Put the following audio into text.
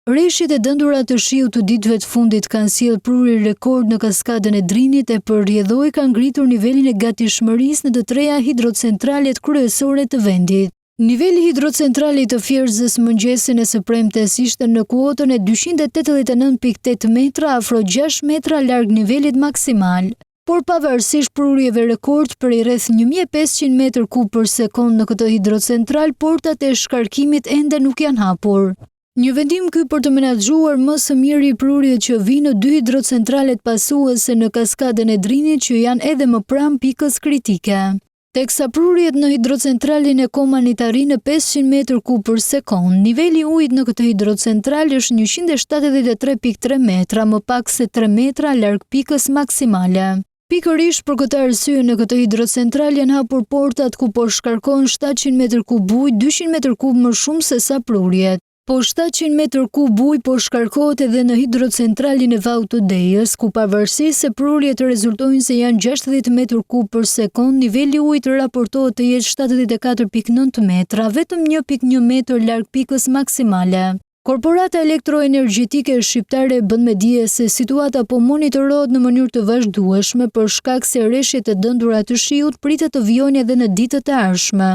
Rreshjet e dëndura të shiut të ditëve të fundit kanë sjellë prurje rekord në kaskadën e Drinit e përrjedhoi ka ngritur nivelin e gatishmërisë në të treja hidrocentralet kryesore të vendit. Niveli hidrocentrali të Fierzës mëngjesin e së premtes ishte në kuotën e 289.8 metra, afro 6 metra larg nivelit maksimal. Por pavarësisht prurjeve rekord për i rreth 1500 m3 për sekond në këtë hidrocentral, portat e shkarkimit ende nuk janë hapur. Një vendim ky për të menaxhuar më së miri prurjet që vinë në dy hidrocentralet pasuese në kaskadën e Drinit që janë edhe më pranë pikës kritike. Teksa prurjet në hidrocentralin e Komanit arrin në 500 m3 për sekond, niveli i ujit në këtë hidrocentral është 173.3 metra, më pak se 3 metra larg pikës maksimale. Pikërisht për këtë arsye në këtë hidrocentral janë hapur portat ku po shkarkon 700 m3 ujë, 200 m3 më shumë se sa prurjet. Po 700 m3 ujë po shkarkohet edhe në hidrocentralin e Vaut të Dejës, ku pavarësisht se prurjet rezultojnë se janë 60 m3 për sekond, niveli i ujit raportohet të jetë 74.9 metra, vetëm 1.1 metër larg pikës maksimale. Korporata elektroenergjetike shqiptare bën me dije se situata po monitorohet në mënyrë të vazhdueshme për shkak se rreshjet e dëndura të shiut pritet të vijojnë edhe në ditët e ardhshme.